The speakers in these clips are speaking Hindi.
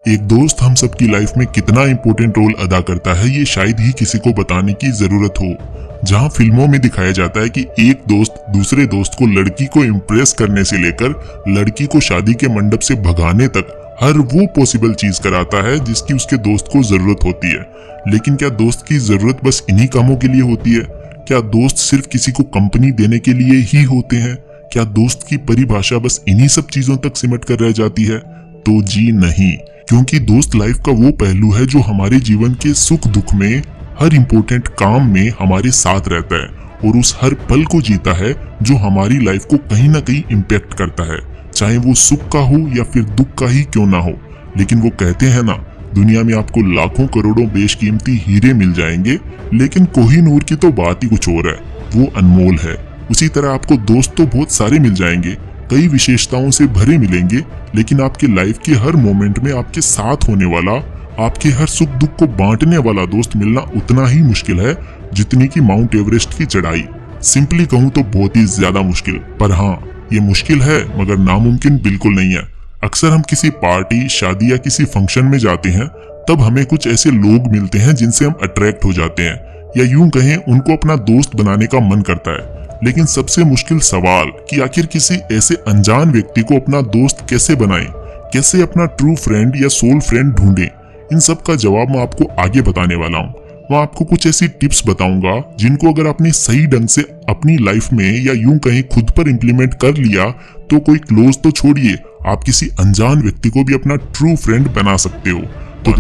एक दोस्त हम सबकी लाइफ में कितना इम्पोर्टेंट रोल अदा करता है ये शायद ही किसी को बताने की जरूरत हो। जहां फिल्मों में दिखाया जाता है कि एक दोस्त दूसरे दोस्त को लड़की को इम्प्रेस करने से लेकर लड़की को शादी के मंडप से भगाने तक हर वो पॉसिबल चीज कराता है जिसकी उसके दोस्त को जरूरत होती है। लेकिन क्या दोस्त की जरूरत बस इन्हीं कामों के लिए होती है? क्या दोस्त सिर्फ किसी को कंपनी देने के लिए ही होते हैं? क्या दोस्त की परिभाषा बस इन्हीं सब चीजों तक सिमट कर रह जाती है? तो जी नहीं, क्योंकि दोस्त लाइफ का वो पहलू है जो हमारे जीवन के सुख दुख में, हर इम्पोर्टेंट काम में हमारे साथ रहता है और उस हर पल को जीता है जो हमारी लाइफ को कहीं ना कहीं इम्पैक्ट करता है, चाहे वो सुख का हो या फिर दुख का ही क्यों ना हो। लेकिन वो कहते हैं ना, दुनिया में आपको लाखों करोड़ों बेशकीमती हीरे मिल जाएंगे लेकिन कोहिनूर की तो बात ही कुछ और है, वो अनमोल है। उसी तरह आपको दोस्त तो बहुत सारे मिल जाएंगे, कई विशेषताओं से भरे मिलेंगे, लेकिन आपकी लाइफ के हर मोमेंट में आपके साथ होने वाला, आपके हर सुख दुख को बांटने वाला दोस्त मिलना उतना ही मुश्किल है जितनी की माउंट एवरेस्ट की चढ़ाई। सिंपली कहूँ तो बहुत ही ज्यादा मुश्किल। पर हाँ, ये मुश्किल है मगर नामुमकिन बिल्कुल नहीं है। अक्सर हम किसी पार्टी, शादी या किसी फंक्शन में जाते हैं, तब हमें कुछ ऐसे लोग मिलते हैं जिनसे हम अट्रैक्ट हो जाते हैं, या यूं कहें उनको अपना दोस्त बनाने का मन करता है। लेकिन सबसे मुश्किल सवाल कि आखिर किसी ऐसे अनजान व्यक्ति को अपना दोस्त कैसे बनाएं, कैसे अपना ट्रू फ्रेंड या सोल फ्रेंड ढूंढें, इन सब का जवाब मैं आपको आगे बताने वाला हूँ। मैं आपको कुछ ऐसी टिप्स बताऊंगा जिनको अगर आपने सही ढंग से अपनी लाइफ में या यूं कहीं खुद पर इम्प्लीमेंट कर लिया तो कोई क्लोज तो छोड़िए, आप किसी अनजान व्यक्ति को भी अपना ट्रू फ्रेंड बना सकते हो। तो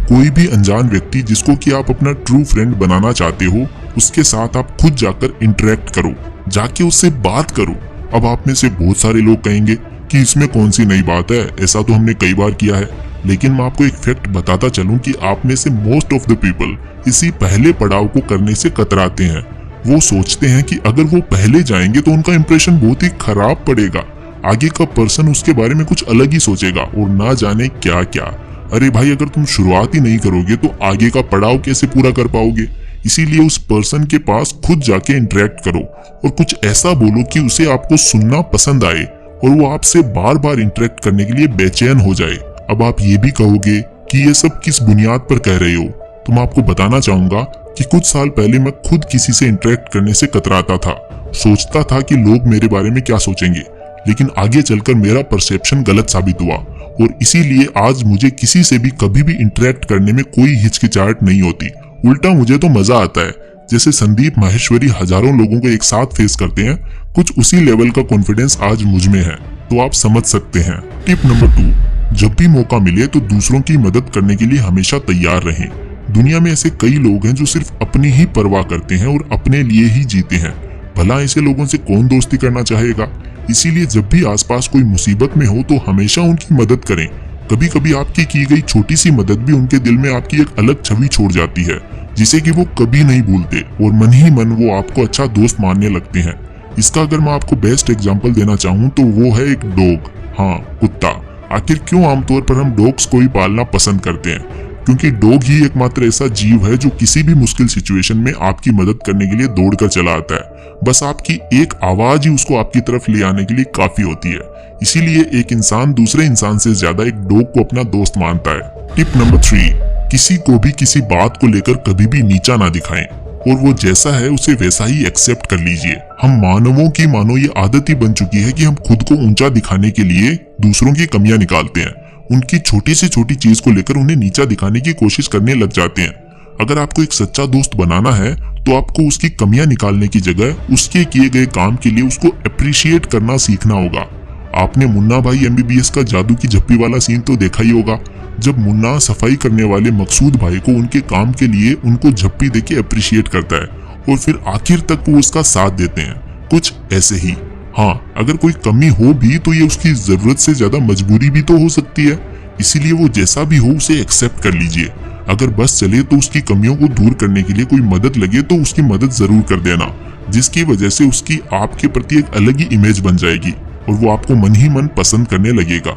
कोई भी अनजान व्यक्ति जिसको कि आप अपना ट्रू फ्रेंड बनाना चाहते हो, उसके साथ आप खुद जाकर इंटरेक्ट करो, जाके उससे बात करो। अब आप में से बहुत सारे लोग कहेंगे कि इसमें कौन सी नई बात है, ऐसा तो हमने कई बार किया है। लेकिन मैं आपको एक फैक्ट बताता चलूं कि आप में से मोस्ट ऑफ द पीपल इसी पहले पड़ाव को करने से कतराते हैं। वो सोचते हैं कि अगर वो पहले जाएंगे तो उनका इंप्रेशन बहुत ही खराब पड़ेगा, आगे का पर्सन उसके बारे में कुछ अलग ही सोचेगा और ना जाने क्या क्या। अरे भाई, अगर तुम शुरुआत ही नहीं करोगे तो आगे का पड़ाव कैसे पूरा कर पाओगे? इसीलिए उस पर्सन के पास खुद जाके इंटरेक्ट करो और कुछ ऐसा बोलो कि उसे आपको सुनना पसंद आए और वो आपसे बार बार इंटरेक्ट करने के लिए बेचैन हो जाए। अब आप ये भी कहोगे कि ये सब किस बुनियाद पर कह रहे हो, तो मैं आपको बताना चाहूंगा कि कुछ साल पहले मैं खुद किसी से इंटरेक्ट करने से कतराता था। सोचता था कि लोग मेरे बारे में क्या सोचेंगे, लेकिन आगे चलकर मेरा परसेप्शन गलत साबित हुआ और इसीलिए आज मुझे किसी से भी कभी भी इंटरेक्ट करने में कोई हिचकिचाहट नहीं होती। उल्टा मुझे तो मजा आता है। जैसे संदीप माहेश्वरी हजारों लोगों को एक साथ फेस करते हैं, कुछ उसी लेवल का कॉन्फिडेंस आज मुझ में है, तो आप समझ सकते हैं। टिप नंबर 2, जब भी मौका मिले तो दूसरों की मदद करने के लिए हमेशा तैयार रहें। दुनिया में ऐसे कई लोग हैं जो सिर्फ अपनी ही परवाह करते हैं और अपने लिए ही जीते हैं। भला ऐसे लोगों से कौन दोस्ती करना चाहेगा? इसीलिए जब भी आसपास कोई मुसीबत में हो तो हमेशा उनकी मदद करें। कभी कभी आपकी की गई छोटी सी मदद भी उनके दिल में आपकी एक अलग छवि छोड़ जाती है, जिसे कि वो कभी नहीं भूलते और मन ही मन वो आपको अच्छा दोस्त मानने लगते हैं। इसका अगर मैं आपको बेस्ट एग्जांपल देना चाहूँ तो वो है एक डॉग, हाँ कुत्ता। आखिर क्यों आमतौर पर हम डॉग्स को ही पालना पसंद करते हैं? क्योंकि डॉग ही एकमात्र ऐसा जीव है जो किसी भी मुश्किल सिचुएशन में आपकी मदद करने के लिए दौड़कर चला आता है। बस आपकी एक आवाज ही उसको आपकी तरफ ले आने के लिए काफी होती है। इसीलिए एक इंसान दूसरे इंसान से ज्यादा एक डॉग को अपना दोस्त मानता है। टिप नंबर 3, किसी को भी किसी बात को लेकर कभी भी नीचा ना दिखाएं और वो जैसा है उसे वैसा ही एक्सेप्ट कर लीजिए। हम मानवों की मानो ये आदत ही बन चुकी है कि हम खुद को ऊंचा दिखाने के लिए दूसरों की कमियां निकालते हैं। उनकी छोटी से छोटी चीज को लेकर उन्हें नीचा दिखाने की कोशिश करने लग जाते हैं। अगर आपको एक सच्चा दोस्त बनाना है तो आपको उसकी कमियां निकालने की जगह उसके किए गए काम के लिए उसको अप्रिशिएट करना सीखना होगा। आपने मुन्ना भाई MBBS का जादू की झप्पी वाला सीन तो देखा ही होगा, जब मुन्ना सफाई करने वाले मकसूद भाई को उनके काम के लिए उनको झप्पी देके अप्रिशिएट करता है और फिर आखिर तक वो उसका साथ देते हैं। कुछ ऐसे ही। हाँ, अगर कोई कमी हो भी तो ये उसकी जरूरत से ज्यादा मजबूरी भी तो हो सकती है, इसीलिए वो जैसा भी हो उसे एक्सेप्ट कर लीजिए। अगर बस चले तो उसकी कमियों को दूर करने के लिए कोई मदद लगे तो उसकी मदद जरूर कर देना, जिसकी वजह से उसकी आपके प्रति एक अलग ही इमेज बन जाएगी और वो आपको मन ही मन पसंद करने लगेगा।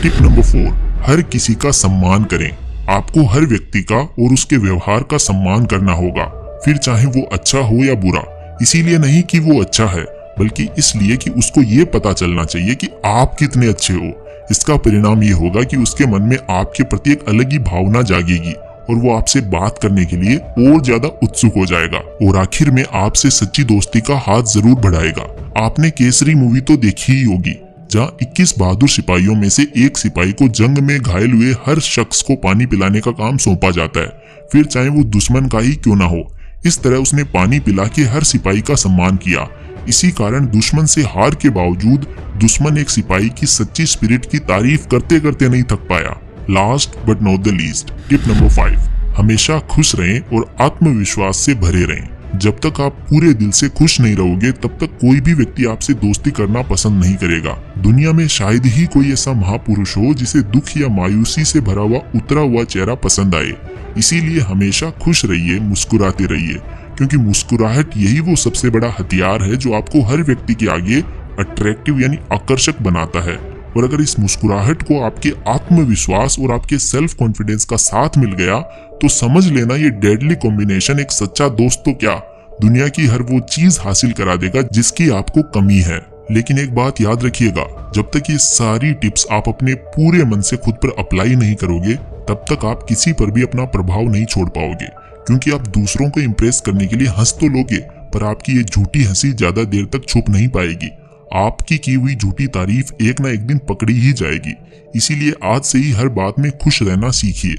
टिप नंबर 4, हर किसी का सम्मान करें। आपको हर व्यक्ति का और उसके व्यवहार का सम्मान करना होगा, फिर चाहे वो अच्छा हो या बुरा। इसीलिए नहीं कि वो अच्छा है, बल्कि इसलिए कि उसको ये पता चलना चाहिए कि आप कितने अच्छे हो। इसका परिणाम ये होगा कि उसके मन में आपके प्रति एक अलग ही भावना जागेगी और वो आपसे बात करने के लिए और ज्यादा उत्सुक हो जाएगा और आखिर में आपसे सच्ची दोस्ती का हाथ जरूर बढ़ाएगा। आपने केसरी मूवी तो देखी ही होगी, जहां 21 बहादुर सिपाहियों में से एक सिपाही को जंग में घायल हुए हर शख्स को पानी पिलाने का काम सौंपा जाता है, फिर चाहे वो दुश्मन का ही क्यों ना हो। इस तरह उसने पानी पिला के हर सिपाही का सम्मान किया। इसी कारण दुश्मन से हार के बावजूद दुश्मन एक सिपाही की सच्ची स्पिरिट की तारीफ करते करते नहीं थक पाया। Last but not the least, tip number 5, हमेशा खुश रहें और आत्मविश्वास से भरे रहें। जब तक आप पूरे दिल से खुश नहीं रहोगे तब तक कोई भी व्यक्ति आपसे दोस्ती करना पसंद नहीं करेगा। दुनिया में शायद ही कोई ऐसा महापुरुष हो जिसे दुख या मायूसी से भरा हुआ उतरा हुआ चेहरा पसंद आए। इसीलिए हमेशा खुश रहिए, मुस्कुराते रहिए, क्योंकि मुस्कुराहट यही वो सबसे बड़ा हथियार है जो आपको हर व्यक्ति के आगे अट्रैक्टिव यानी आकर्षक बनाता है। और अगर इस मुस्कुराहट को आपके आत्मविश्वास और आपके सेल्फ कॉन्फिडेंस का साथ मिल गया तो समझ लेना ये डेडली कॉम्बिनेशन एक सच्चा दोस्त तो क्या, दुनिया की हर वो चीज हासिल करा देगा जिसकी आपको कमी है। लेकिन एक बात याद रखिएगा, जब तक ये सारी टिप्स आप अपने पूरे मन से खुद पर अप्लाई नहीं करोगे तब तक आप किसी पर भी अपना प्रभाव नहीं छोड़ पाओगे। क्योंकि आप दूसरों को इम्प्रेस करने के लिए हंस तो लोगे, पर आपकी ये झूठी हंसी ज्यादा देर तक छुप नहीं पाएगी। आपकी की हुई झूठी तारीफ एक ना एक दिन पकड़ी ही जाएगी। इसीलिए आज से ही हर बात में खुश रहना सीखिए।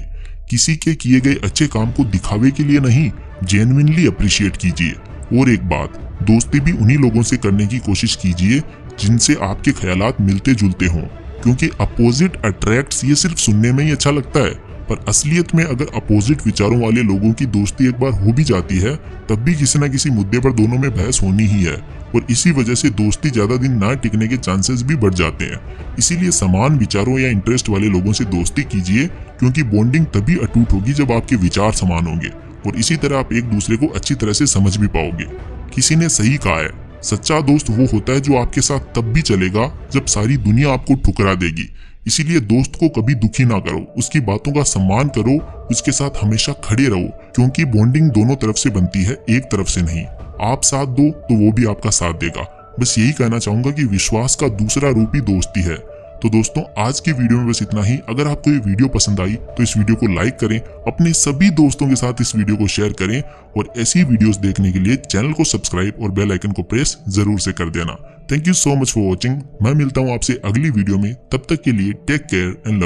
किसी के किए गए अच्छे काम को दिखावे के लिए नहीं, जेन्युइनली अप्रिशिएट कीजिए। और एक बात, दोस्ती भी उन्हीं लोगों से करने की कोशिश कीजिए जिनसे आपके ख्यालात मिलते जुलते हों, क्योंकि अपोजिट अट्रैक्ट्स ये सिर्फ सुनने में ही अच्छा लगता है, पर असलियत में अगर अपोजिट विचारों वाले लोगों की दोस्ती एक बार हो भी जाती है तब भी किसी न किसी मुद्दे पर दोनों में बहस होनी ही है और इसी वजह से दोस्ती ज्यादा दिन ना टिकने के चांसेस भी बढ़ जाते हैं। इसीलिए समान विचारों या इंटरेस्ट वाले लोगों से दोस्ती कीजिए, क्योंकि बॉन्डिंग तभी अटूट होगी जब आपके विचार समान होंगे और इसी तरह आप एक दूसरे को अच्छी तरह से समझ भी पाओगे। किसी ने सही कहा है, सच्चा दोस्त वो होता है जो आपके साथ तब भी चलेगा जब सारी दुनिया आपको ठुकरा देगी। इसीलिए दोस्त को कभी दुखी ना करो, उसकी बातों का सम्मान करो, उसके साथ हमेशा खड़े रहो, क्योंकि बॉन्डिंग दोनों तरफ से बनती है, एक तरफ से नहीं। आप साथ दो तो वो भी आपका साथ देगा। बस यही कहना चाहूंगा कि विश्वास का दूसरा रूप ही दोस्ती है। तो दोस्तों, आज की वीडियो में बस इतना ही। अगर आपको ये वीडियो पसंद आई तो इस वीडियो को लाइक करें, अपने सभी दोस्तों के साथ इस वीडियो को शेयर करें और ऐसी वीडियोस देखने के लिए चैनल को सब्सक्राइब और बेल आइकन को प्रेस जरूर से कर देना। Thank you so much for watching. मैं मिलता हूँ आपसे अगली वीडियो में, तब तक के लिए टेक केयर एंड लव।